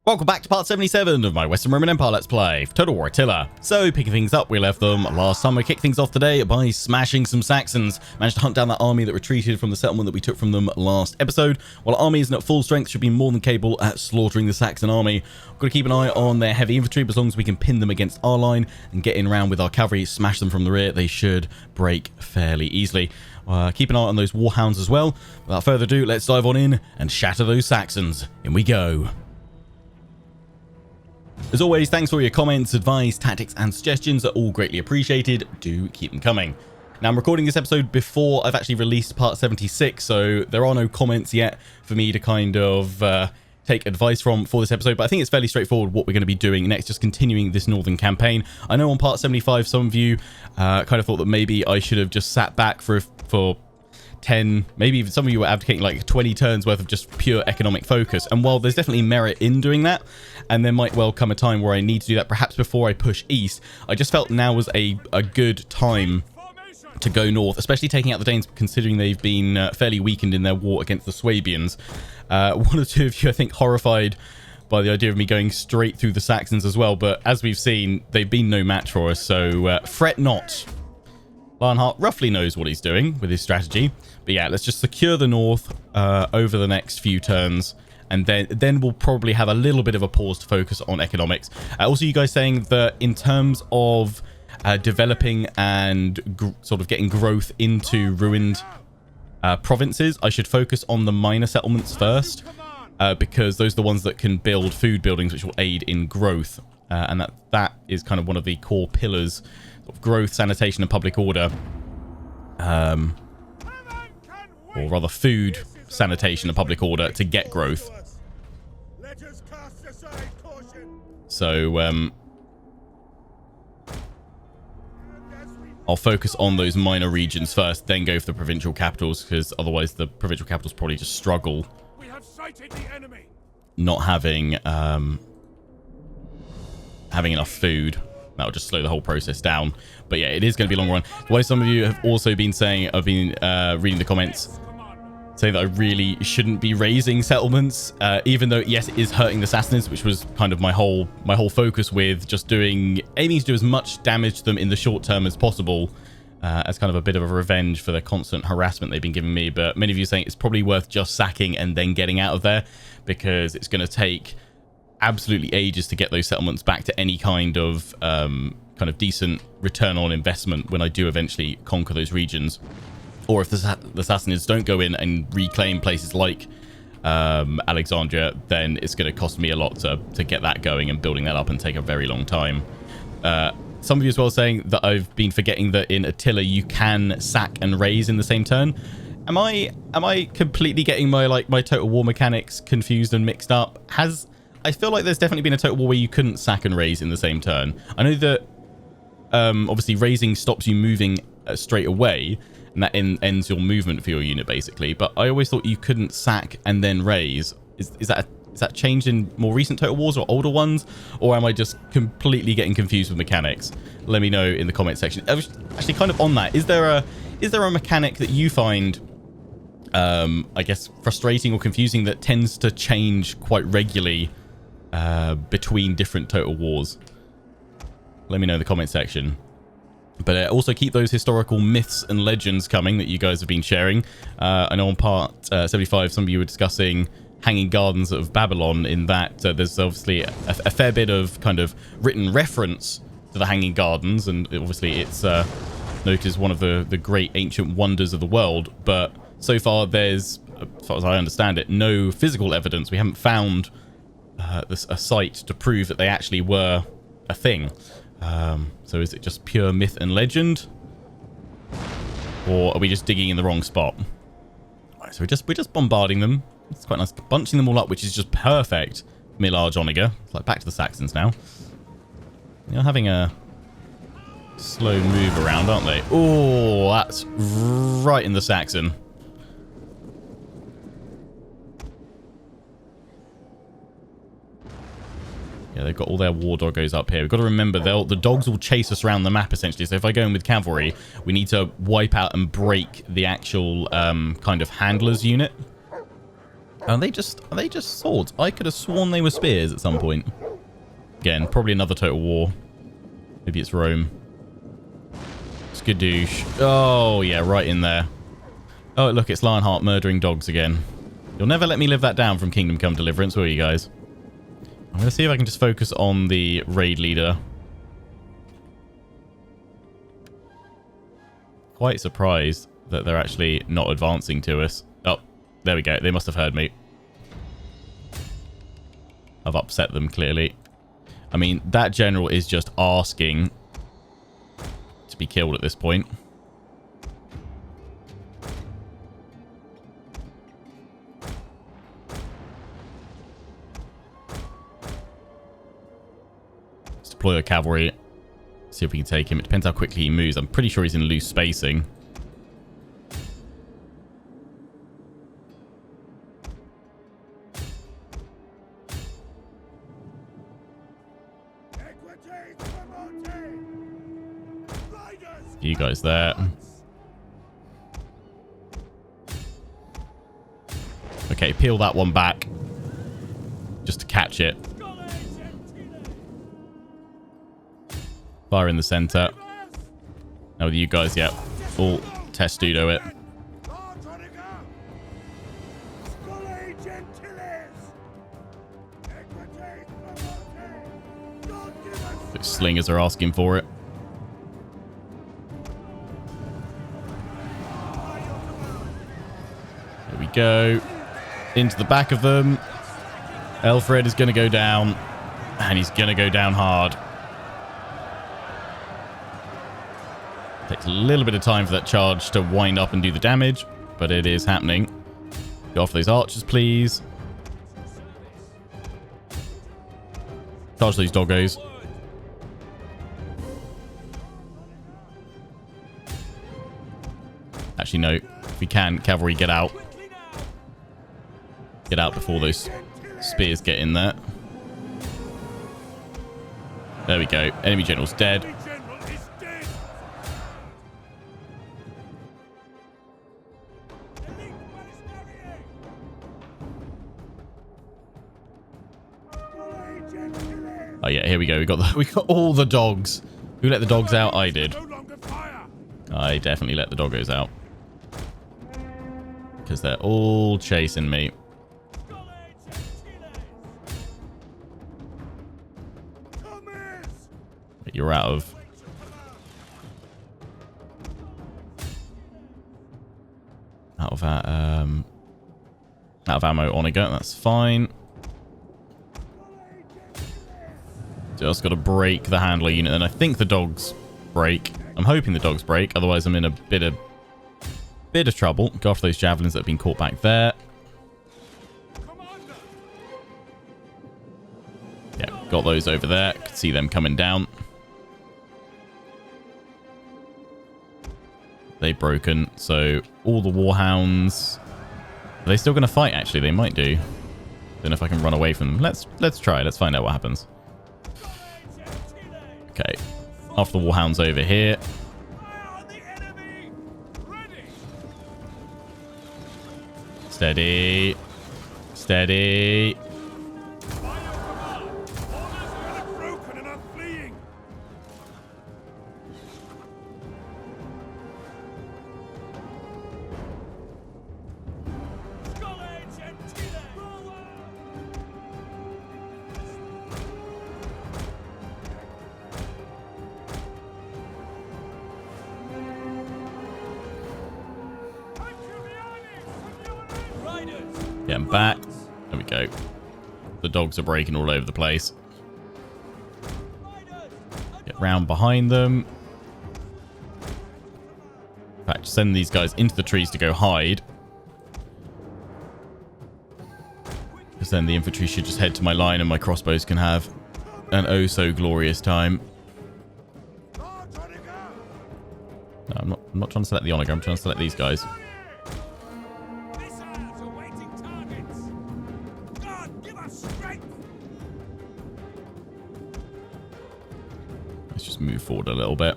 Welcome back to part 77 of my Western Roman Empire Let's Play, Total War Attila. So, picking things up, we left them last time. We kicked things off today by smashing some Saxons. Managed to hunt down that army that retreated from the settlement that we took from them last episode. While our army isn't at full strength, should be more than capable at slaughtering the Saxon army. We've got to keep an eye on their heavy infantry, but as long as we can pin them against our line and get in around with our cavalry, smash them from the rear, they should break fairly easily. Keep an eye on those warhounds as well. Without further ado, let's dive on in and shatter those Saxons. In we go. As always, thanks for all your comments, advice, tactics and suggestions are all greatly appreciated. Do keep them coming. Now, I'm recording this episode before I've actually released part 76, so there are no comments yet for me to kind of take advice from for this episode, but I think it's fairly straightforward what we're going to be doing next, just continuing this northern campaign. I know on part 75 some of you kind of thought that maybe I should have just sat back for 10, maybe even some of you were advocating like 20 turns worth of just pure economic focus. And while there's definitely merit in doing that, and there might well come a time where I need to do that, perhaps before I push east, I just felt now was a good time to go north, especially taking out the Danes, considering they've been fairly weakened in their war against the Swabians. One or two of you, I think, horrified by the idea of me going straight through the Saxons as well, but as we've seen, they've been no match for us, so fret not. Lionheart roughly knows what he's doing with his strategy. But yeah, let's just secure the north over the next few turns. And then we'll probably have a little bit of a pause to focus on economics. Also, you guys saying that in terms of developing and sort of getting growth into ruined provinces, I should focus on the minor settlements first. Because those are the ones that can build food buildings, which will aid in growth. And that is kind of one of the core pillars of growth, sanitation and public order, or rather food, sanitation and public order to get growth. So I'll focus on those minor regions first, then go for the provincial capitals, because otherwise the provincial capitals probably just struggle not having enough food. That'll just slow the whole process down. But yeah, it is going to be a long run. Why some of you have also been saying, I've been reading the comments saying that I really shouldn't be raising settlements, even though yes, it is hurting the Sassanids, which was kind of my whole focus with just aiming to do as much damage to them in the short term as possible, as kind of a bit of a revenge for the constant harassment they've been giving me. But many of you are saying it's probably worth just sacking and then getting out of there, because it's going to take absolutely ages to get those settlements back to any kind of decent return on investment when I do eventually conquer those regions. Or if the Sassanids don't go in and reclaim places like Alexandria, then it's going to cost me a lot to get that going, and building that up and take a very long time. Some of you as well saying that I've been forgetting that in Attila you can sack and raise in the same turn. Am I completely getting my total war mechanics confused and mixed up? I feel like there's definitely been a total war where you couldn't sack and raise in the same turn. I know that obviously raising stops you moving straight away, and that ends your movement for your unit basically. But I always thought you couldn't sack and then raise. Is that changed in more recent total wars or older ones, or am I just completely getting confused with mechanics? Let me know in the comment section. Actually, kind of on that, is there a mechanic that you find I guess frustrating or confusing that tends to change quite regularly between different total wars? Let me know in the comment section. But also keep those historical myths and legends coming that you guys have been sharing. I know on part 75 some of you were discussing Hanging Gardens of Babylon, in that there's obviously a fair bit of kind of written reference to the Hanging Gardens, and obviously it's noted as one of the great ancient wonders of the world, but so far there's, as far as I understand it, no physical evidence. We haven't found a site to prove that they actually were a thing. So is it just pure myth and legend, or are we just digging in the wrong spot? Right, so we're just bombarding them. It's quite nice, bunching them all up, which is just perfect. Millage Oniger. It's like back to the Saxons now. They're having a slow move around, aren't they? Oh, that's right in the Saxon. Yeah, they've got all their war doggos up here. We've got to remember, the dogs will chase us around the map, essentially. So if I go in with cavalry, we need to wipe out and break the actual kind of handlers unit. Are they just swords? I could have sworn they were spears at some point. Again, probably another total war. Maybe it's Rome. Skadoosh. Oh, yeah, right in there. Oh, look, it's Lionheart murdering dogs again. You'll never let me live that down from Kingdom Come Deliverance, will you guys? I'm going to see if I can just focus on the raid leader. Quite surprised that they're actually not advancing to us. Oh, there we go. They must have heard me. I've upset them, clearly. I mean, that general is just asking to be killed at this point. Let's deploy the cavalry. See if we can take him. It depends how quickly he moves. I'm pretty sure he's in loose spacing. You guys there. Okay, peel that one back. Just to catch it. Fire in the center. Now with you guys, yeah. Full testudo it. Those slingers are asking for it. Here we go. Into the back of them. Elfred is going to go down. And he's going to go down hard. Takes a little bit of time for that charge to wind up and do the damage. But it is happening. Go off those archers, please. Charge those doggos. Actually, no. If we can, cavalry, get out. Get out before those spears get in there. There we go. Enemy general's dead. Oh yeah, here we go. We got all the dogs. Who let the dogs out? I did. I definitely let the doggos out. Because they're all chasing me. You're out of ammo, Oniga. That's fine. Just got to break the handler unit, and I think the dogs break. I'm hoping the dogs break, otherwise I'm in a bit of trouble. Go after those javelins that have been caught back there. Yeah, got those over there. Could see them coming down. They've broken, so all the warhounds. Are they still going to fight? Actually, they might do. Don't know if I can run away from them. Let's try. Let's find out what happens. Okay, after the warhounds over here. Steady. Steady. Getting back. There we go. The dogs are breaking all over the place. Get round behind them. In fact, send these guys into the trees to go hide. Because then the infantry should just head to my line and my crossbows can have an oh so glorious time. No, I'm not trying to select the Onager. I'm trying to select these guys. Let's just move forward a little bit.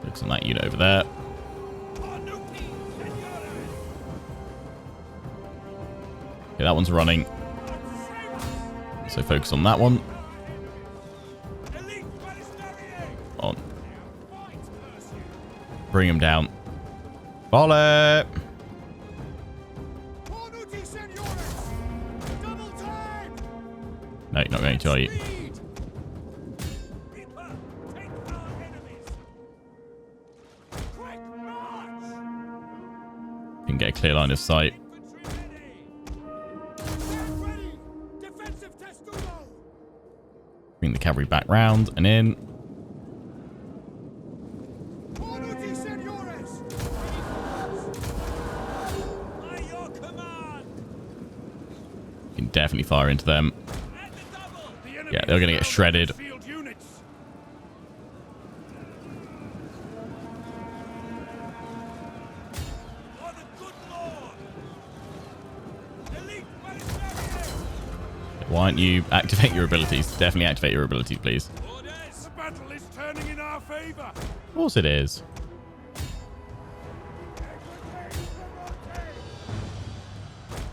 Focus on that unit over there. Okay, that one's running. So focus on that one. On. Bring him down. Volley! No, you're not going to, are you? Can get a clear line of sight. Bring the cavalry back round and in. You can definitely fire into them. Yeah, they're going to get shredded. Why don't you activate your abilities? Definitely activate your abilities, please. The battle is turning in our favor. Of course it is.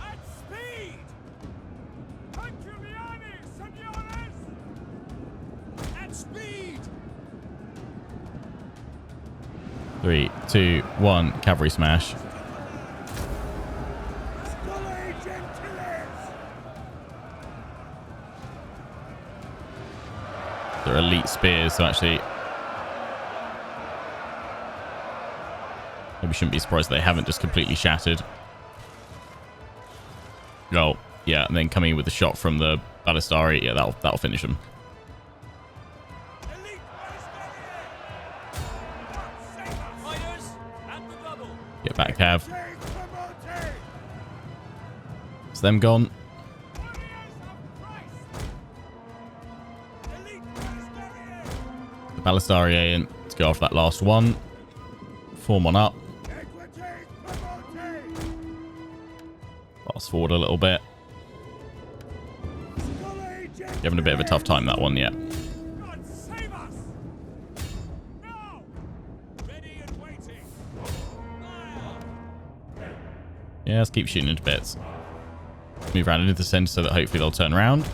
At speed. At speed. 3, 2, 1. Cavalry smash. They're elite spears, so actually maybe shouldn't be surprised they haven't just completely shattered. Oh, yeah, and then coming in with the shot from the Ballistari, yeah, that'll finish them. Get back, Cav. It's them gone. Ballistari in to go after that last one. Form on up. Fast forward a little bit. Having a bit of a tough time, that one, yeah. Yeah, let's keep shooting into bits. Move around into the center so that hopefully they'll turn around.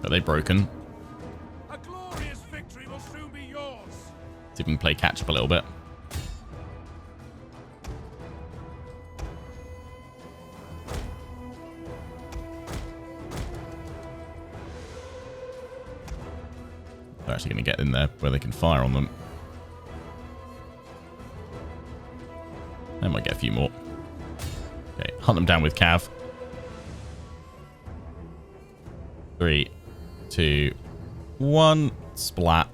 Are they broken? A glorious victory will soon be yours. See if we can play catch up a little bit. They're actually going to get in there where they can fire on them. They might get a few more. Okay, hunt them down with Cav. 3, 2, 1. Splat.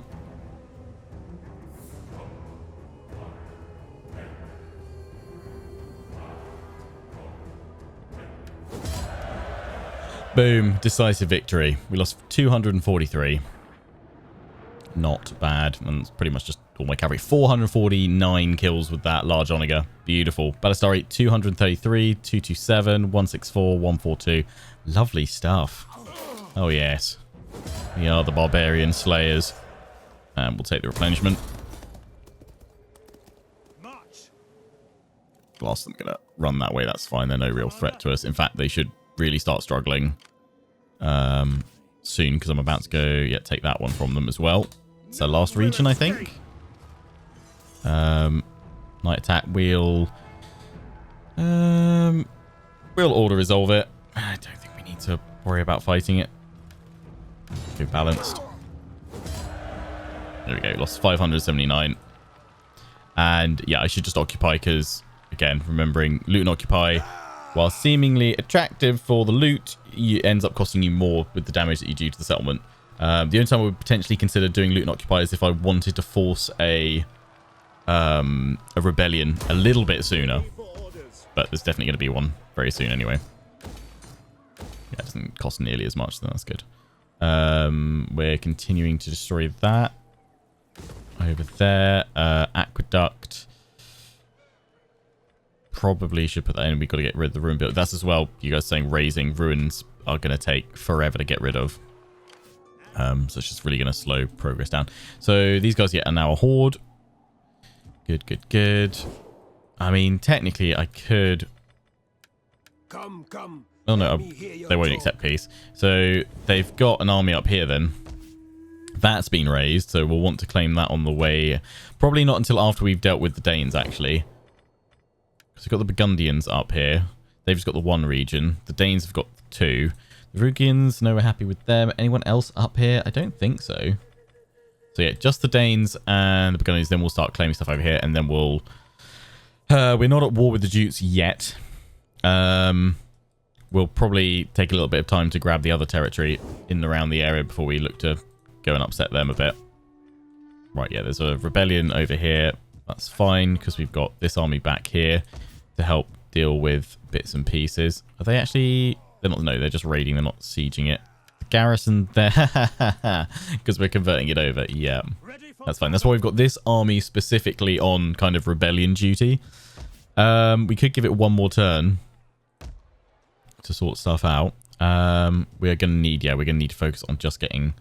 Boom. Decisive victory. We lost 243. Not bad. And it's pretty much just all my cavalry. 449 kills with that large Onager. Beautiful. Ballistari 233, 227, 164, 142. Lovely stuff. Oh, yes. We are the barbarian slayers. And we'll take the replenishment. Blast them gonna run that way. That's fine. They're no real threat to us. In fact, they should really start struggling soon because I'm about to go, yeah, take that one from them as well. It's their last region, I think. Night attack. We'll auto resolve it. I don't think we need to worry about fighting it. Go balanced. There we go. Lost 579. And yeah, I should just occupy because, again, remembering loot and occupy, while seemingly attractive for the loot, it ends up costing you more with the damage that you do to the settlement. The only time I would potentially consider doing loot and occupy is if I wanted to force a rebellion a little bit sooner. But there's definitely going to be one very soon anyway. Yeah, it doesn't cost nearly as much, so that's good. We're continuing to destroy that. Over there. Aqueduct. Probably should put that in. We've got to get rid of the ruin build. That's as well, you guys saying raising ruins are going to take forever to get rid of. So it's just really going to slow progress down. So these guys, yeah, are now a horde. Good, good, good. I mean, technically, I could... Come. Oh, no, they won't accept peace. So they've got an army up here then. That's been raised, so we'll want to claim that on the way. Probably not until after we've dealt with the Danes, actually. Because we've got the Burgundians up here. They've just got the one region. The Danes have got two. The Rugians, no, we're happy with them. Anyone else up here? I don't think so. So yeah, just the Danes and the Burgundians. Then we'll start claiming stuff over here, and then we'll... we're not at war with the Jutes yet. We'll probably take a little bit of time to grab the other territory in and around the area before we look to go and upset them a bit. Right, yeah, there's a rebellion over here. That's fine, because we've got this army back here to help deal with bits and pieces. Are they actually... They're not... No, they're just raiding. They're not sieging it. The garrison there. Because we're converting it over. Yeah, that's fine. That's why we've got this army specifically on kind of rebellion duty. We could give it one more turn to sort stuff out. We're going to need... Yeah, we're going to need to focus on just getting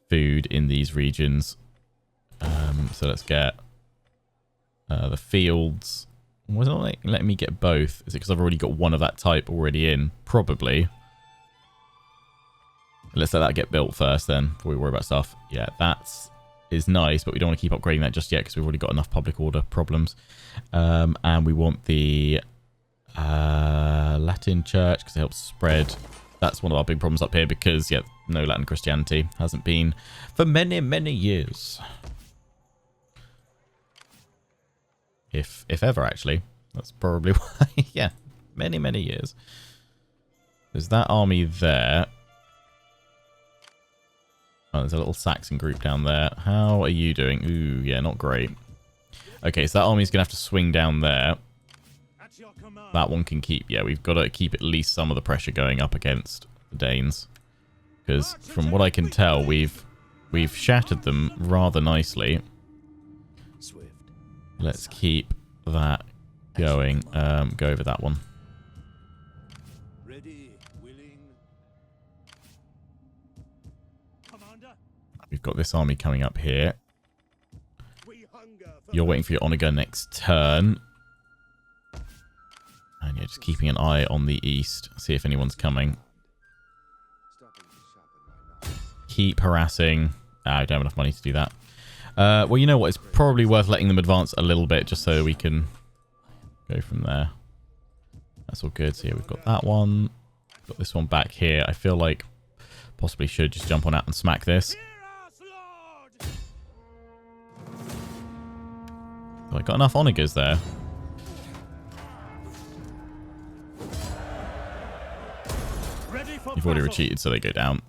food in these regions. So let's get the fields. Was it not letting me get both? Is it because I've already got one of that type already in? Probably. Let's let that get built first then, before we worry about stuff. Yeah, is nice, but we don't want to keep upgrading that just yet because we've already got enough public order problems. And we want the Latin church because it helps spread. That's one of our big problems up here because, yeah, no Latin Christianity. Hasn't been for many, many years. If ever, actually. That's probably why. Yeah, many, many years. There's that army there. Oh, there's a little Saxon group down there. How are you doing? Ooh, yeah, not great. Okay, so that army's going to have to swing down there. That one can keep... Yeah, we've got to keep at least some of the pressure going up against the Danes. Because from what I can tell, we've shattered them rather nicely. Let's keep that going. Go over that one. Ready, willing. Commander. We've got this army coming up here. You're waiting for your Onager next turn. And yeah, just keeping an eye on the east. See if anyone's coming. Keep harassing. I don't have enough money to do that. Well, you know what? It's probably worth letting them advance a little bit just so we can go from there. That's all good. So yeah, we've got that one. Got this one back here. I feel like possibly should just jump on out and smack this. Oh, I got enough onagers there. You've already retreated, so they go down.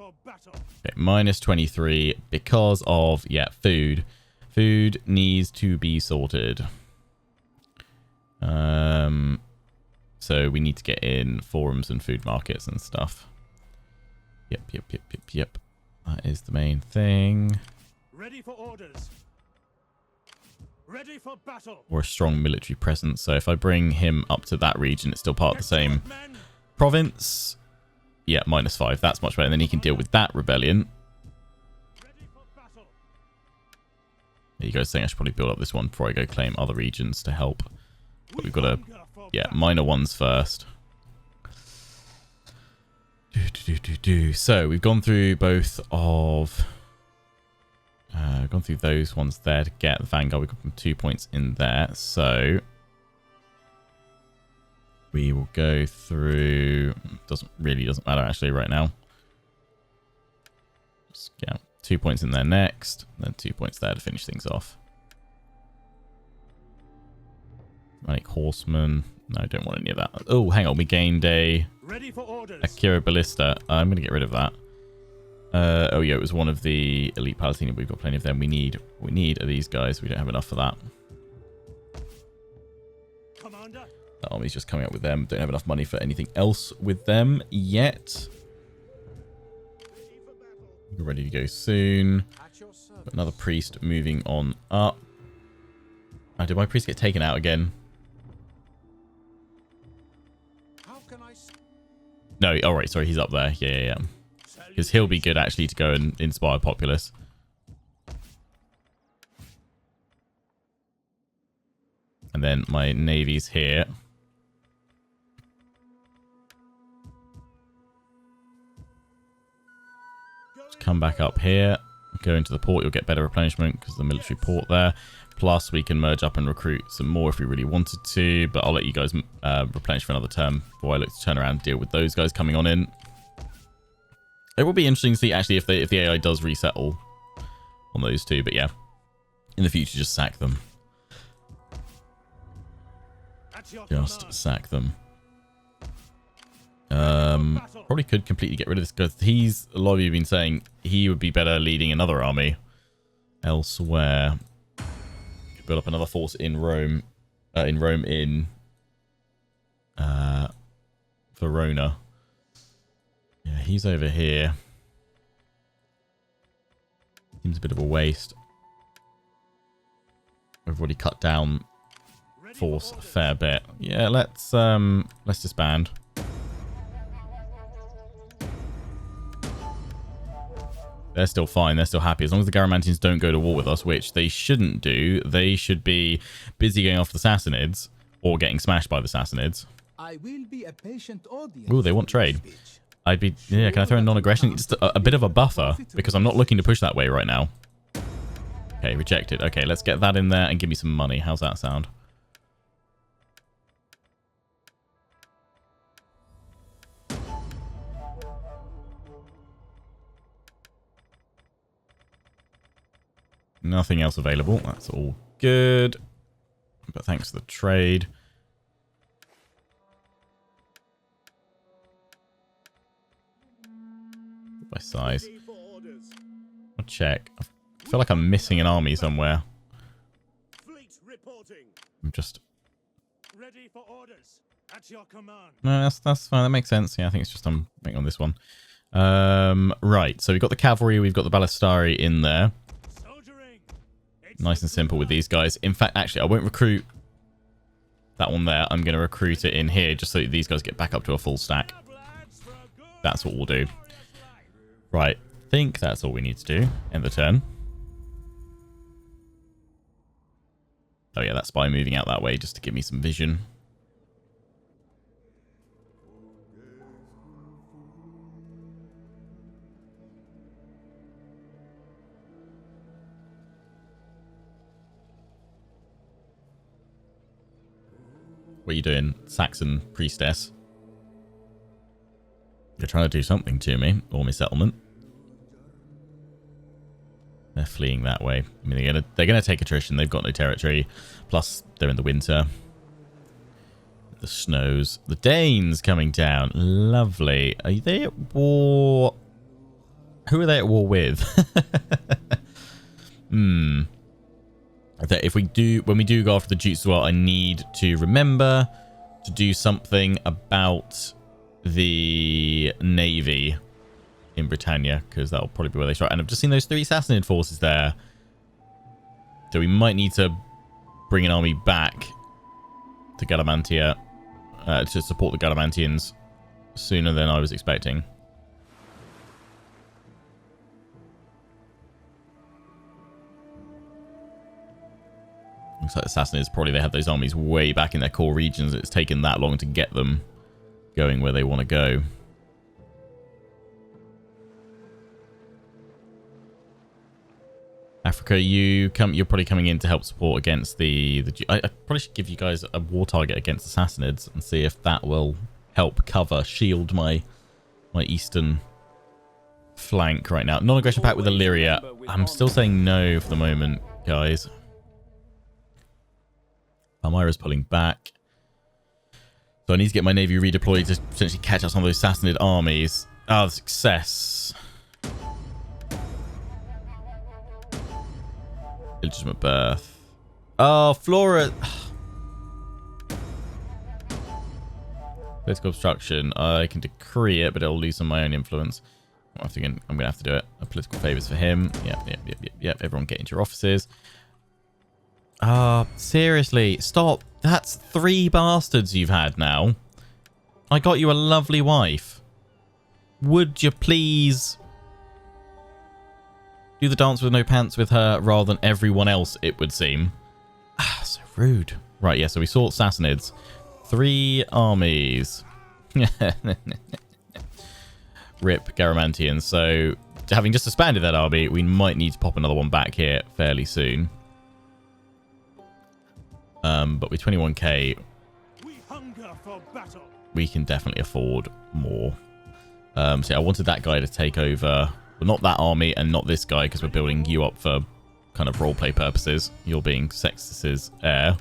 Okay, minus 23 because of, yeah, food. Food needs to be sorted. So we need to get in forums and food markets and stuff. Yep. That is the main thing. Ready for orders. Ready for battle. Or a strong military presence. So if I bring him up to that region, it's still part of the same province. Yeah, minus 5. That's much better. And then he can deal with that rebellion. There you go, saying I should probably build up this one before I go claim other regions to help. But we've got to, yeah, minor ones first. So we've gone through both of... gone through those ones there to get the Vanguard. We've got 2 points in there. So... we will go through... doesn't matter actually right now. Just get 2 points in there next. Then 2 points there to finish things off. Like horsemen. No, I don't want any of that. Oh, hang on. We gained a Akira Ballista. I'm going to get rid of that. Oh yeah, it was one of the elite Palatini. We've got plenty of them. We need are these guys. We don't have enough for that. Commander. The army's just coming up with them. Don't have enough money for anything else with them yet. We're ready to go soon. Another priest moving on up. Oh, did my priest get taken out again? How can I... No, all right, sorry, he's up there. Yeah. Because he'll be good actually to go and inspire populace. And then my navy's here. Just come back up here. Go into the port. You'll get better replenishment because the military port there. Plus, we can merge up and recruit some more if we really wanted to. But I'll let you guys replenish for another term before I look to turn around and deal with those guys coming on in. It will be interesting to see actually if the AI does resettle on those two. But yeah, in the future, just sack them. Just sack them. Probably could completely get rid of this because a lot of you have been saying he would be better leading another army elsewhere. Could build up another force in Rome, in Verona. Yeah, he's over here. Seems a bit of a waste. We've already cut down force a fair bit. Yeah, let's disband. They're still fine. They're still happy. As long as the Garamantians don't go to war with us, which they shouldn't do. They should be busy going after the Sassanids or getting smashed by the Sassanids. I will be a patient audience. Ooh, they want trade. I'd be... Yeah, can I throw in non-aggression? Just a bit of a buffer because I'm not looking to push that way right now. Okay, rejected. Okay, let's get that in there and give me some money. How's that sound? Nothing else available. That's all good. But thanks for the trade. By size. I'll check. I feel like I'm missing an army somewhere. I'm just... Ready for orders. At your command. No, that's fine. That makes sense. Yeah, I think it's just I'm waiting on this one. Right. So we've got the cavalry. We've got the ballistari in there. Nice and simple with these guys. In fact, actually, I won't recruit that one there. I'm going to recruit it in here just so these guys get back up to a full stack. That's what we'll do. Right. I think that's all we need to do. End the turn. Oh, yeah, that spy moving out that way just to give me some vision. What are you doing, Saxon priestess? They're trying to do something to me, or my settlement. They're fleeing that way. I mean, they're gonna take attrition. They've got no territory. Plus, they're in the winter. The snows. The Danes coming down. Lovely. Are they at war? Who are they at war with? That if we do, when we do go after the Dukes as well, I need to remember to do something about the navy in Britannia, because that'll probably be where they start. And I've just seen those 3 Sassanid forces there, so we might need to bring an army back to Gadamantia to support the Gadamantians sooner than I was expecting. Looks like the Sassanids, probably they had those armies way back in their core regions. It's taken that long to get them going where they want to go. Africa, you're probably coming in to help support against the I probably should give you guys a war target against the Sassanids and see if that will help shield my eastern flank right now. Non-aggression pact with Illyria. I'm still saying no for the moment, guys. Palmyra's pulling back. So I need to get my navy redeployed to potentially catch up some of those Sassanid armies. Ah, the success. Illegitimate birth. Oh, Flora. Political obstruction. I can decree it, but it'll lose some of my own influence. I'm gonna have to do it. Political favors for him. Yep. Everyone get into your offices. Seriously, stop. That's 3 bastards you've had now. I got you a lovely wife. Would you please do the dance with no pants with her rather than everyone else, it would seem. So rude. Right, yeah, so we saw Sassanids. 3 armies. Rip Garamantians. So, having just disbanded that army, we might need to pop another one back here fairly soon. But with 21k, We hunger for battle. we can definitely afford more. So yeah, I wanted that guy to take over. Well, not that army and not this guy, because we're building you up for kind of roleplay purposes. You're being Sextus's heir.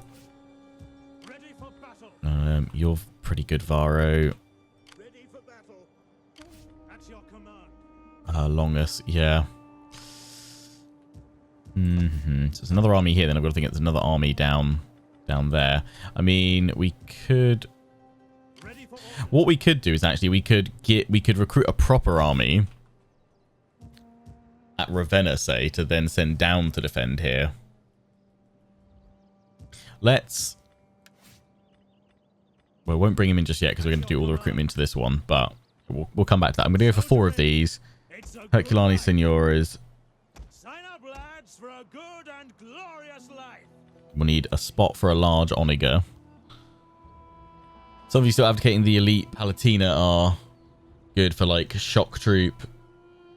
Ready for battle. You're pretty good, Varro. Ready for battle. At your command. Longus, yeah. So there's another army here. Then I've got to think there's another army down there. I mean, we could. Ready for What we could do is actually we could recruit a proper army at Ravenna, say, to then send down to defend here. Let's. Well, I won't bring him in just yet because we're going to do all the recruitment into this one, but we'll come back to that. I'm going to go for 4 of these. It's a Herculani good life. Signoras. Sign up, lads, for a good and glorious life. We'll need a spot for a large Onager. Some of you still advocating the elite Palatina are good for like shock troop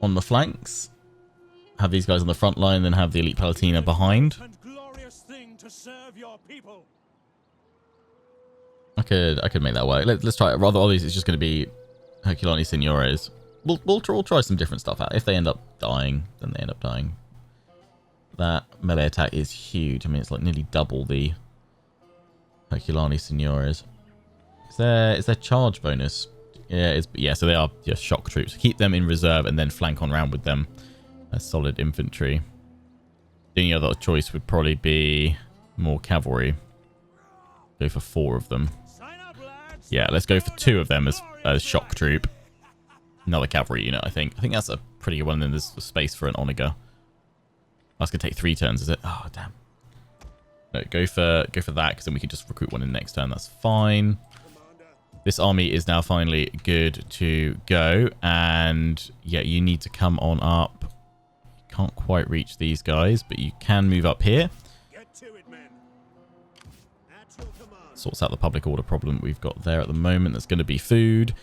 on the flanks. Have these guys on the front line, then have the elite Palatina behind. And glorious thing to serve your people. I could make that work. Let's try it. Rather, all these it's just going to be Herculani Signores. We'll try some different stuff out. If they end up dying, then they end up dying. That melee attack is huge. I mean, it's like nearly double the Herculani Signores. Is there charge bonus? Yeah, so they are just shock troops. Keep them in reserve and then flank on round with them as solid infantry. The only other choice would probably be more cavalry. Go for 4 of them. Sign up, lads. Yeah, let's go for 2 of them as shock troop. Another cavalry unit, I think. I think that's a pretty good one. And then there's space for an Onager. That's gonna take 3 turns, is it? Oh damn. No, go for that, because then we can just recruit one in next turn. That's fine. This army is now finally good to go, and yeah, you need to come on up. You can't quite reach these guys, but you can move up here. Get to it, men. At your command. Sorts out the public order problem we've got there at the moment. That's going to be food.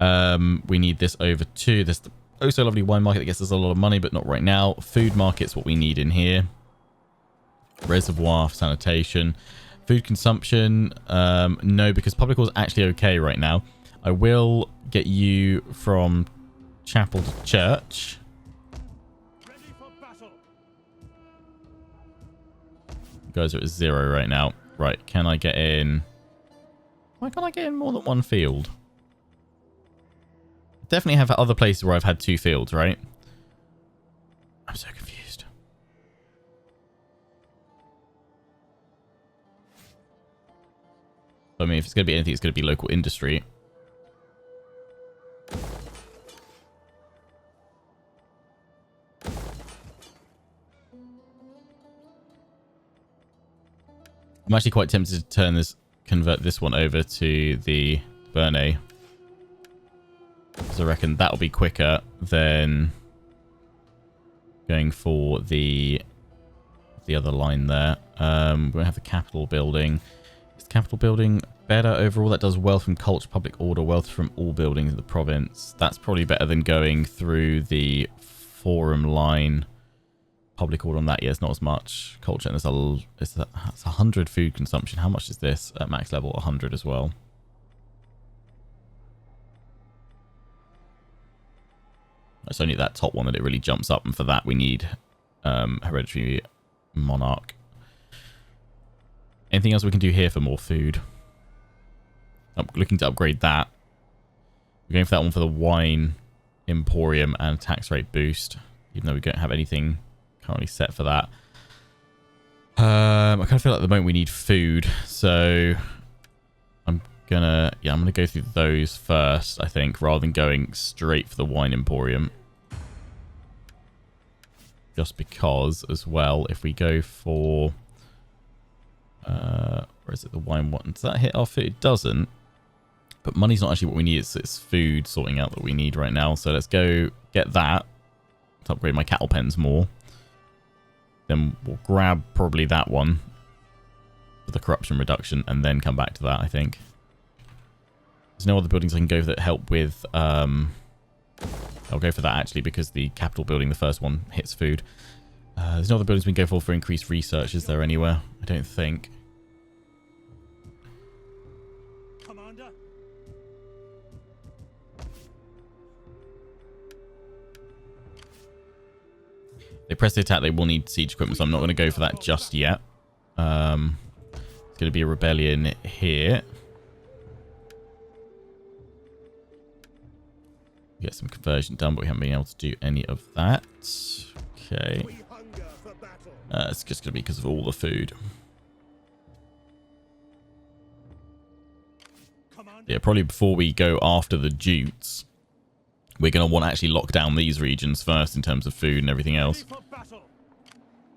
We need this over to this oh so lovely wine market that gets us a lot of money, but not right now. Food market's what we need in here. Reservoir, sanitation. Food consumption, no, because public order is actually okay right now. I will get you from chapel to church. Ready for battle. You guys are at 0 right now. Right, can I get in? Why can't I get in more than 1 field? Definitely have other places where I've had 2 fields, right? I'm so confused. I mean, if it's going to be anything, it's going to be local industry. I'm actually quite tempted to convert this one over to the Bernay. Because I reckon that'll be quicker than going for the other line there. We're going to have the capital building. Is the capital building better overall? That does wealth from culture, public order, wealth from all buildings in the province. That's probably better than going through the forum line. Public order on that, yeah, it's not as much. Culture, and it's 100 food consumption. How much is this at max level? 100 as well. It's only that top one that it really jumps up, and for that we need hereditary monarch. Anything else we can do here for more food? I'm looking to upgrade that. We're going for that one for the wine emporium and tax rate boost, even though we don't have anything currently set for that. I kind of feel like at the moment we need food, so I'm gonna go through those first, I think, rather than going straight for the wine emporium. Just because, as well, if we go for where is it, the wine one? Does that hit our food? It doesn't. But money's not actually what we need. It's food sorting out that we need right now. So let's go get that to upgrade my cattle pens more. Then we'll grab probably that one for the corruption reduction and then come back to that, I think. There's no other buildings I can go that help with... I'll go for that, actually, because the capital building, the first one, hits food. There's no other buildings we can go for increased research, is there, anywhere? I don't think. Commander. They press the attack, they will need siege equipment, so I'm not going to go for that just yet. It's going to be a rebellion here. Get some conversion done, but we haven't been able to do any of that. Okay. It's just going to be because of all the food. Yeah, probably before we go after the Jutes, we're going to want to actually lock down these regions first in terms of food and everything else.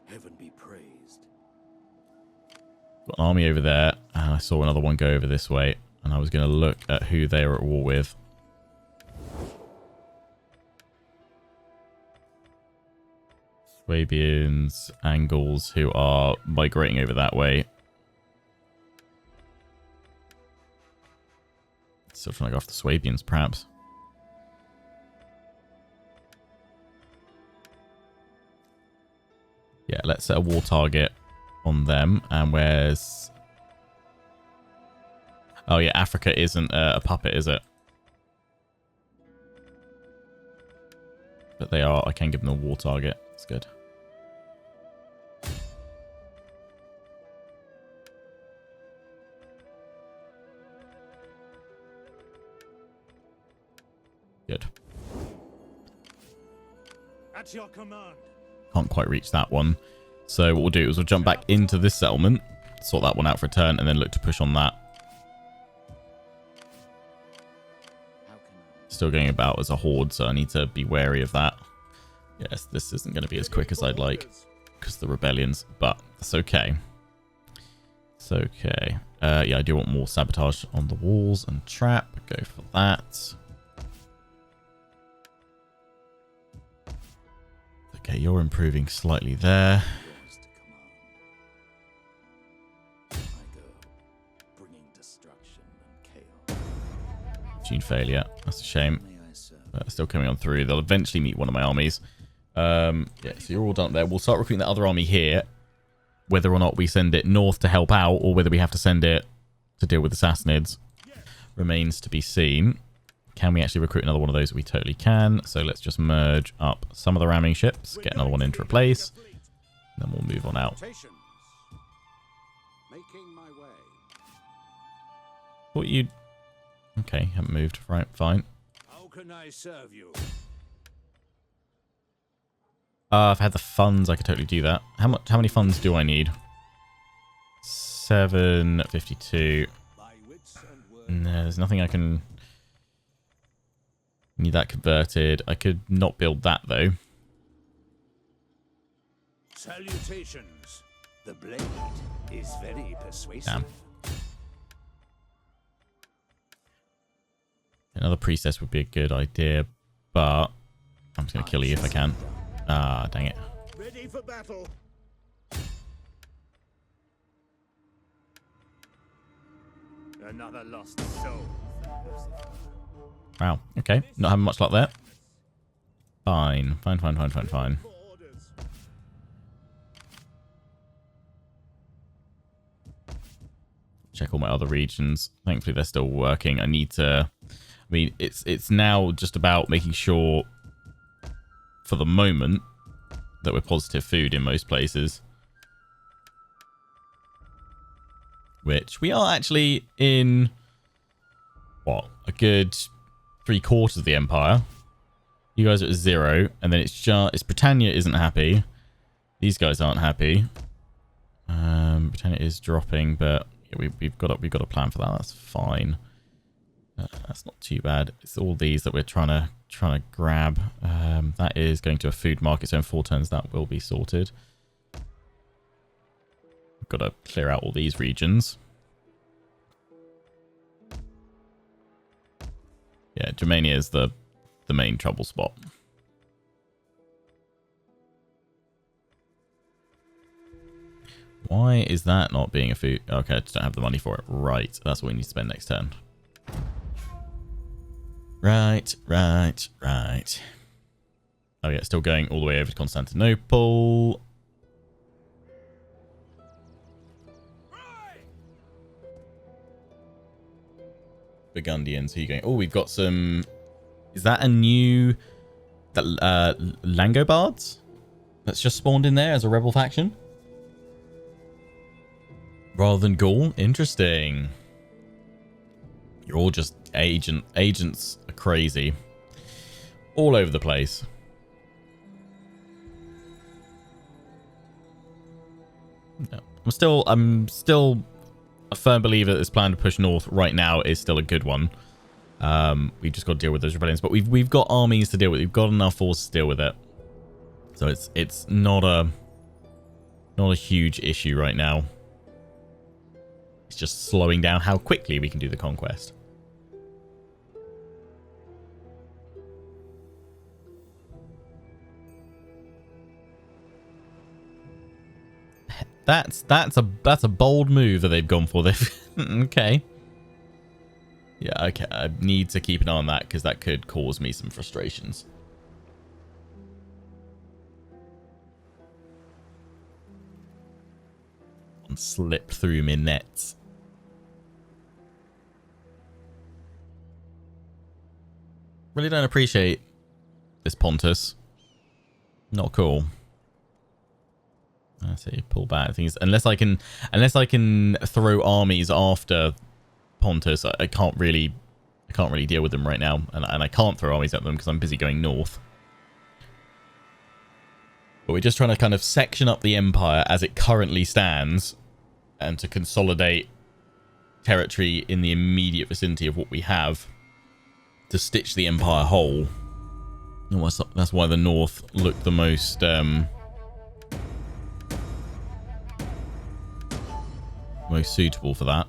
Heaven be praised. Got an army over there, and I saw another one go over this way, and I was going to look at who they were at war with. Swabians, Angles, who are migrating over that way. Still trying to go off the Swabians, perhaps. Yeah, let's set a war target on them. And where's... Oh, yeah, Africa isn't a puppet, is it? But they are. I can give them a war target. That's good. Good. At your command. Can't quite reach that one. So what we'll do is we'll jump back into this settlement, sort that one out for a turn, and then look to push on that. Still going about as a horde, so I need to be wary of that. Yes, this isn't going to be as quick as I'd like because of the rebellions, but that's okay. It's okay. Yeah, I do want more sabotage on the walls and trap. Go for that. Okay, you're improving slightly there. Tune failure. That's a shame. Still coming on through. They'll eventually meet one of my armies. Yeah, so you're all done there. We'll start recruiting the other army here. Whether or not we send it north to help out, or whether we have to send it to deal with the Sassanids, remains to be seen. Can we actually recruit another one of those? We totally can. So let's just merge up some of the ramming ships, get another one in to replace, and then we'll move on out. What you... Okay, haven't moved. Right, fine. How can I serve you? If I had the funds, I could totally do that. How many funds do I need? 752. No, there's nothing I can... Need that converted. I could not build that, though. Salutations. The blade is very persuasive. Damn. Another priestess would be a good idea, but I'm just going to kill you if I can. Ah, dang it. Ready for battle. Another lost soul. Wow, okay. Not having much luck there. Fine. Fine. Check all my other regions. Thankfully, they're still working. I need to... I mean, it's now just about making sure, for the moment, that we're positive food in most places. Which we are actually in, what, a good 3/4 of the empire. You guys are at 0, and then it's Britannia isn't happy. These guys aren't happy. Pretend it is dropping, but yeah, we've got a plan for that. That's fine. That's not too bad. It's all these that we're trying to grab. That is going to a food market, so in 4 turns that will be sorted. We've got to clear out all these regions. Yeah, Germania is the main trouble spot. Why is that not being a food? Okay, I just don't have the money for it. Right, that's what we need to spend next turn. Right. Oh yeah, still going all the way over to Constantinople. Burgundians, who are you going? Oh, we've got some... Is that a new... Langobards? That's just spawned in there as a rebel faction? Rather than Gaul? Interesting. You're all just agents are crazy. All over the place. No. I'm still a firm believer that this plan to push north right now is still a good one. We've just got to deal with those rebellions, but we've got armies to deal with. We've got enough forces to deal with it. So it's not a huge issue right now. It's just slowing down how quickly we can do the conquest. That's a bold move that they've gone for. Okay. Yeah, okay. I need to keep an eye on that because that could cause me some frustrations. And slip through my nets. Really don't appreciate this Pontus. Not cool. I see. Pull back things. Unless I can throw armies after Pontus, I can't really deal with them right now, and I can't throw armies at them because I'm busy going north. But we're just trying to kind of section up the empire as it currently stands, and to consolidate territory in the immediate vicinity of what we have to stitch the empire whole. And that's why the north looked the most suitable for that.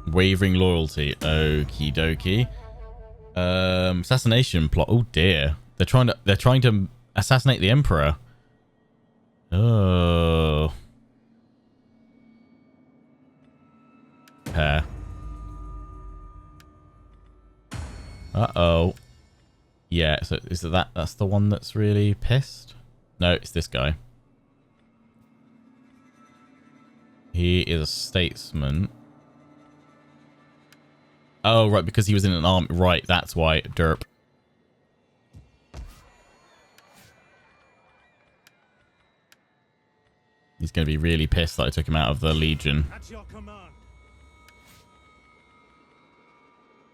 Wavering loyalty. Okie dokie. Assassination plot. Oh dear. They're trying to assassinate the emperor. Oh. Pair. Uh-oh. Yeah, so is it that's the one that's really pissed? No, it's this guy. He is a statesman. Oh, right, because he was in an army. Right, that's why. Derp. He's going to be really pissed that I took him out of the Legion. At your command.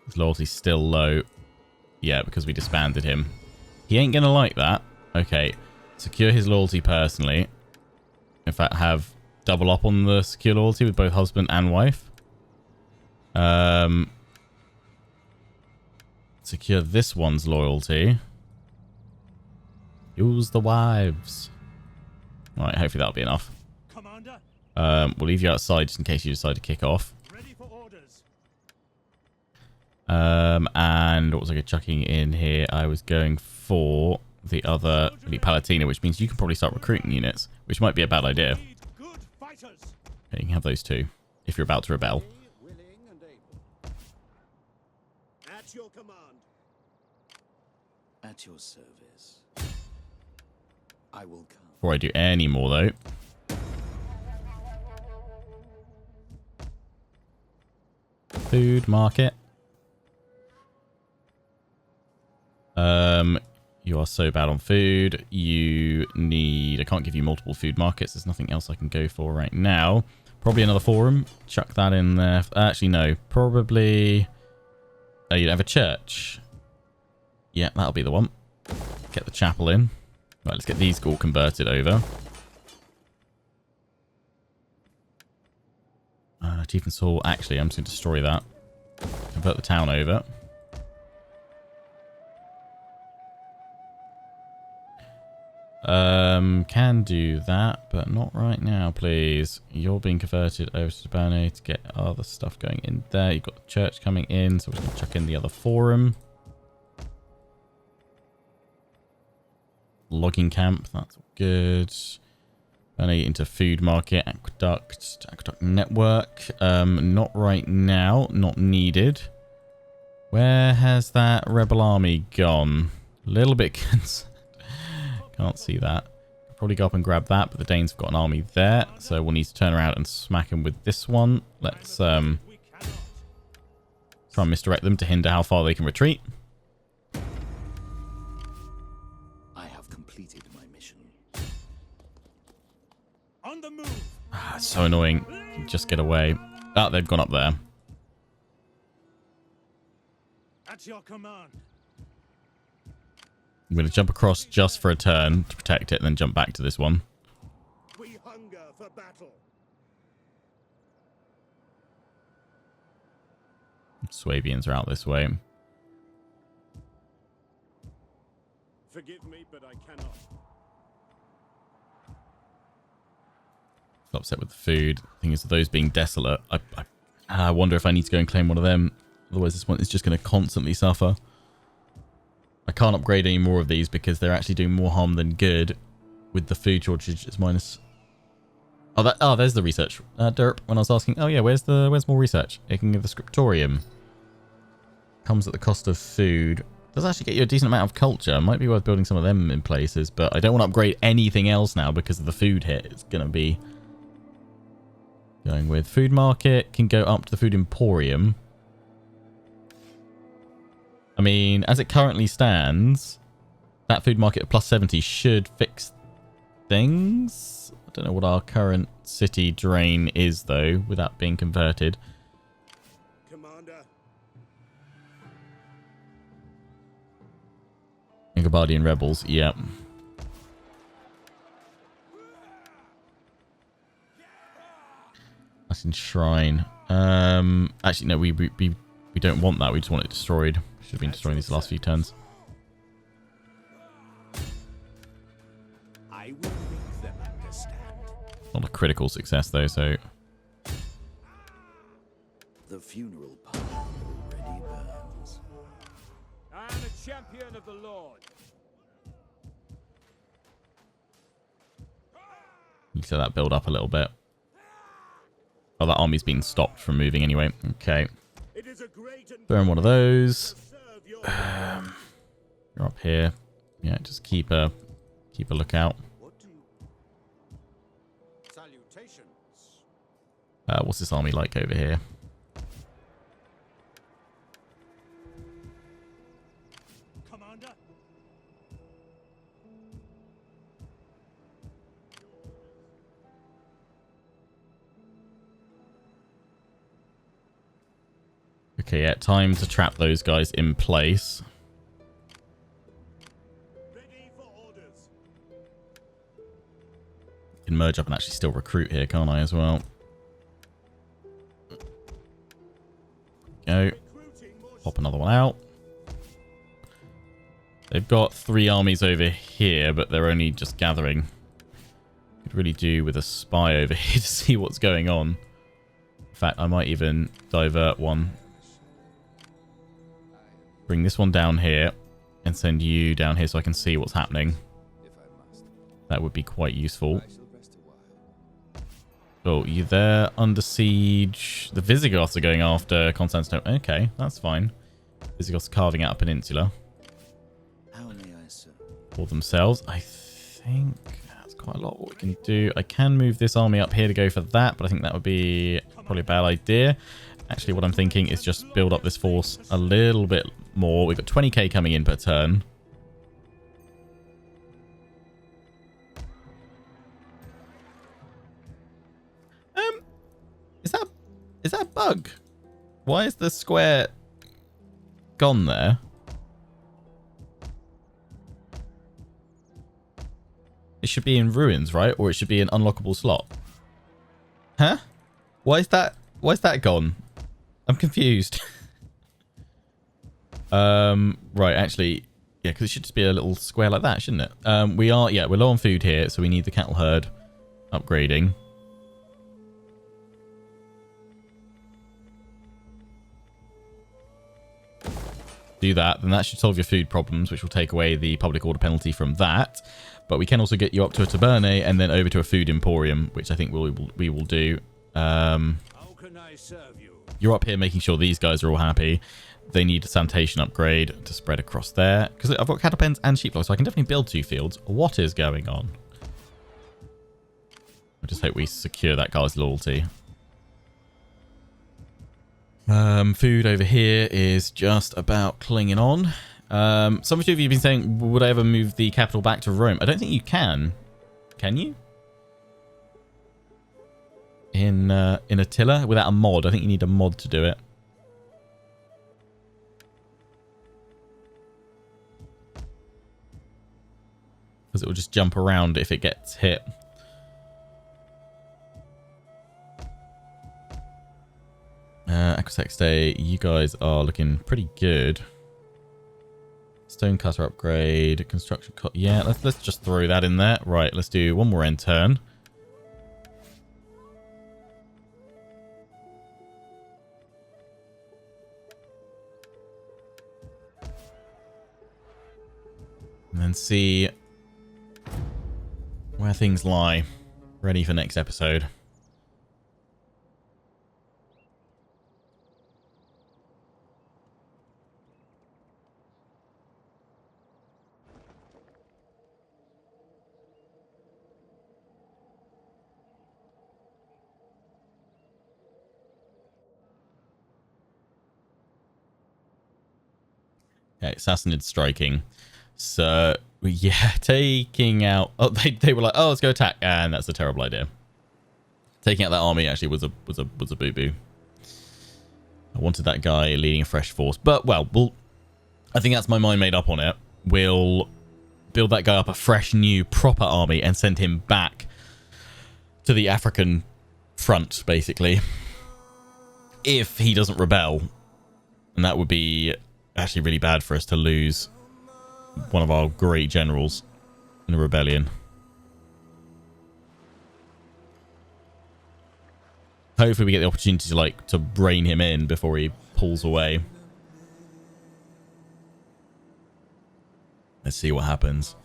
His loyalty's still low. Yeah, because we disbanded him. He ain't going to like that. Okay. Secure his loyalty personally. In fact, have double up on the secure loyalty with both husband and wife. Secure this one's loyalty. Use the wives. Alright, hopefully that'll be enough. Commander, We'll leave you outside just in case you decide to kick off. ready for orders. And what was I chucking in here? I was going for the other Elite Palatina, which means you can probably start recruiting units, which might be a bad idea. Need good fighters. Okay, you can have those two if you're about to rebel. Willing and able. At your command. At your service. I will come. Before I do any more, though. Food market. You are so bad on food. You need... I can't give you multiple food markets. There's nothing else I can go for right now. Probably another forum. Chuck that in there. Actually, no. Probably... Oh, you don't have a church. Yeah, that'll be the one. Get the chapel in. Right, let's get these all converted over. Chieftain's Hall. Actually, I'm just going to destroy that. Convert the town over. Can do that, but not right now, please. You're being converted over to Bane to get other stuff going in there. You've got the church coming in, so we're going to chuck in the other forum. Logging camp, that's good. Bane into food market, aqueduct network. Not right now, not needed. Where has that rebel army gone? A little bit concerned. Can't see that. Probably go up and grab that, but the Danes have got an army there, so we'll need to turn around and smack him with this one. Let's try and misdirect them to hinder how far they can retreat. I have completed my mission. On the move. Ah, it's so annoying. Just get away. Ah, they've gone up there. At your command. I'm going to jump across just for a turn to protect it and then jump back to this one. We hunger for battle. Swabians are out this way. Forgive me, but I cannot. Still upset with the food. The thing is, those being desolate, I wonder if I need to go and claim one of them. Otherwise, this one is just going to constantly suffer. I can't upgrade any more of these because they're actually doing more harm than good with the food shortage. It's minus... Oh, there's the research. Derp, when I was asking, oh yeah, where's more research? It can give the scriptorium. Comes at the cost of food. Does actually get you a decent amount of culture. Might be worth building some of them in places, but I don't want to upgrade anything else now because of the food hit. It's going to be going with food market. Can go up to the food emporium. I mean, as it currently stands, that food market at plus 70 should fix things. I don't know what our current city drain is, though, without being converted. Commander. Gabardian rebels, yeah. That's in Shrine. Actually, no, we don't want that. We just want it destroyed. Should have been destroying these last few turns. I will make them understand. Not a critical success, though, so... The funeral pyre already burns. I am a champion of the Lord. You can let that build up a little bit. Oh, that army's been stopped from moving anyway. Okay. It is a great and Throw in one of those. serve your You're up here. Yeah, just keep a lookout. What do you... Salutations. What's this army like over here? Commander. Okay, yeah, time to trap those guys in place. Ready for orders. Can merge up and actually still recruit here, can't I, as well? Go. Recruiting more Pop another one out. They've got 3 armies over here, but they're only just gathering. Could really do with a spy over here to see what's going on. In fact, I might even divert one. Bring this one down here and send you down here so I can see what's happening. That would be quite useful. Oh, you there? Under siege. The Visigoths are going after Constantinople. Okay, that's fine. Visigoths carving out a peninsula How may I serve? for themselves. I think that's quite a lot what we can do. I can move this army up here to go for that, but I think that would be probably a bad idea. Actually, what I'm thinking is just build up this force a little bit more. We've got 20k coming in per turn. Is that a bug? Why is the square gone there? It should be in ruins, right? Or it should be an unlockable slot. Huh? Why is that Why's that gone? I'm confused. Right, actually, yeah, because it should just be a little square like that, shouldn't it? We're low on food here, so we need the cattle herd upgrading. Do that, then that should solve your food problems, which will take away the public order penalty from that. But we can also get you up to a tabernae and then over to a food emporium, which I think we will do. How can I serve you? You're up here making sure these guys are all happy. They need a sanitation upgrade to spread across there. Because I've got cattle pens and sheep flocks, so I can definitely build 2 fields. What is going on? I just hope we secure that guy's loyalty. Food over here is just about clinging on. Some of you have been saying, would I ever move the capital back to Rome? I don't think you can. Can you? In Attila? Without a mod. I think you need a mod to do it. Because it will just jump around if it gets hit. Aquatex Day, you guys are looking pretty good. Stone cutter upgrade, construction cut. Yeah, let's just throw that in there. Right, let's do one more end turn. And then see where things lie. Ready for next episode. Okay, Sassanid striking. So, yeah, taking out... Oh, they were like, oh, let's go attack. And that's a terrible idea. Taking out that army actually was a boo-boo. I wanted that guy leading a fresh force. But, well, I think that's my mind made up on it. We'll build that guy up a fresh, new, proper army and send him back to the African front, basically. If he doesn't rebel. And that would be actually really bad for us to lose one of our great generals in a rebellion. Hopefully we get the opportunity to rein him in before he pulls away. Let's see what happens.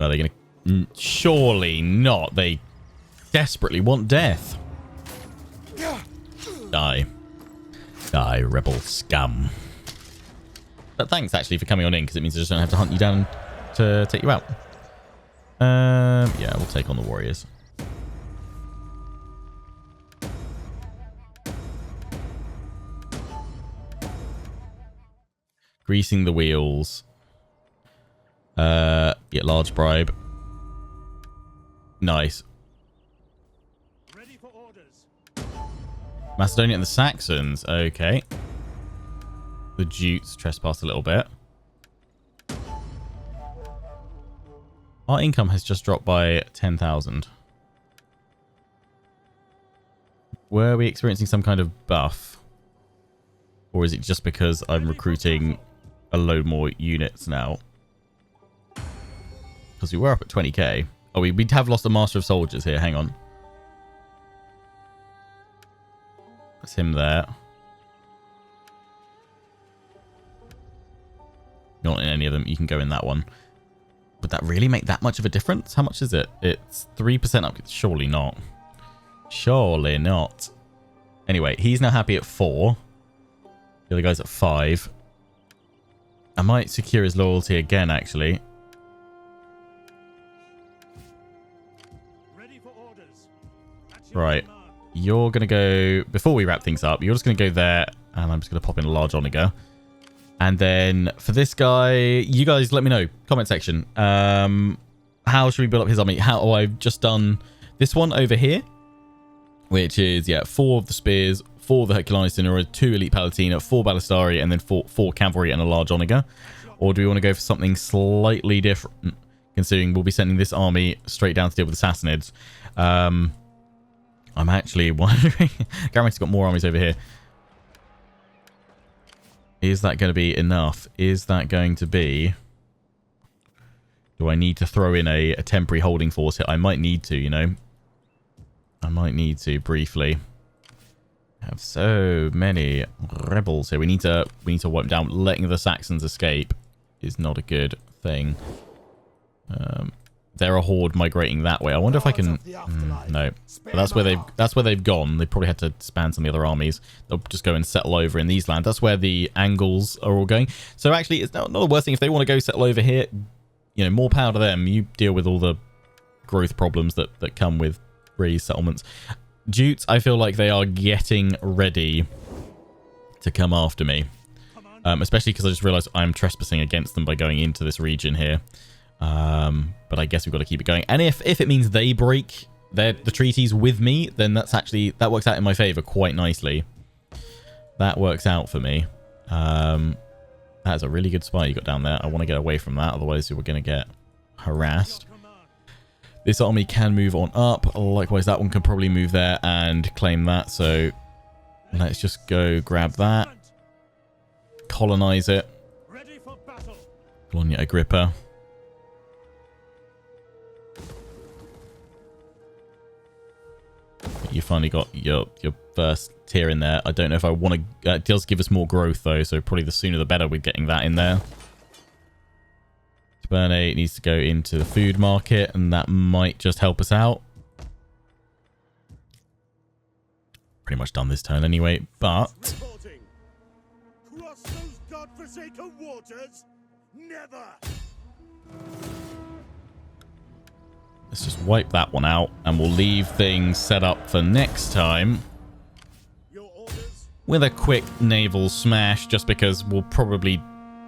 Are they gonna... Surely not. They desperately want death. Die. Die, rebel scum. But thanks, actually, for coming on in, because it means I just don't have to hunt you down to take you out. Yeah, we'll take on the warriors. Greasing the wheels. Get large bribe. Nice. Ready for orders. Macedonia and the Saxons. Okay. The Jutes trespassed a little bit. Our income has just dropped by 10,000. Were we experiencing some kind of buff? Or is it just because I'm recruiting a load more units now? Because we were up at 20k. Oh, we'd have lost a Master of Soldiers here. Hang on. That's him there. Not in any of them. You can go in that one. Would that really make that much of a difference? How much is it? It's 3% up. Surely not. Surely not. Anyway, he's now happy at 4. The other guy's at 5. I might secure his loyalty again, actually. Ready for orders. Right. You're going to go... Before we wrap things up, you're just going to go there. And I'm just going to pop in a large Onager. And then for this guy, you guys let me know. Comment section. How should we build up his army? I've just done this one over here. Which is, 4 of the spears, 4 of the Herculanus Cineroid, 2 Elite Palatina, 4 Ballistari, and then 4 cavalry and a large Onager. Or do we want to go for something slightly different? Considering we'll be sending this army straight down to deal with the Sassanids. I'm actually wondering... Garaman's got more armies over here. Is that going to be enough? Is that going to be... Do I need to throw in a temporary holding force here? I might need to, you know. I might need to, briefly. I have so many rebels here. We need to wipe them down. Letting the Saxons escape is not a good thing. They're a horde migrating that way. I wonder if I can... no. But that's where they've gone. They probably had to span some of the other armies. They'll just go and settle over in these lands. That's where the Angles are all going. So actually, it's not the worst thing. If they want to go settle over here, you know, more power to them. You deal with all the growth problems that come with raised settlements. Jutes, I feel like they are getting ready to come after me. Especially because I just realized I'm trespassing against them by going into this region here. But I guess we've got to keep it going. And if it means they break the treaties with me, then that works out in my favor quite nicely. That works out for me. That's a really good spot you got down there. I want to get away from that, otherwise we're going to get harassed. This army can move on up. Likewise, that one can probably move there and claim that. So let's just go grab that. Colonize it. Colonia Agrippa. You finally got your first tier in there. I don't know if I want to... it does give us more growth, though, so probably the sooner the better with getting that in there. Burnate needs to go into the food market, and that might just help us out. Pretty much done this turn anyway, but... Cross those godforsaken waters? Never! Let's just wipe that one out, and we'll leave things set up for next time with a quick naval smash, just because we'll probably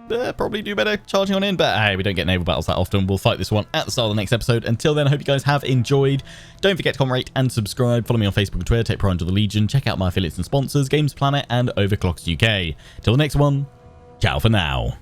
do better charging on in, but hey, we don't get naval battles that often. We'll fight this one at the start of the next episode. Until then, I hope you guys have enjoyed. Don't forget to comment, rate, and subscribe. Follow me on Facebook and Twitter. Take pride into the Legion. Check out my affiliates and sponsors, Games Planet and Overclocked UK. Till the next one, ciao for now.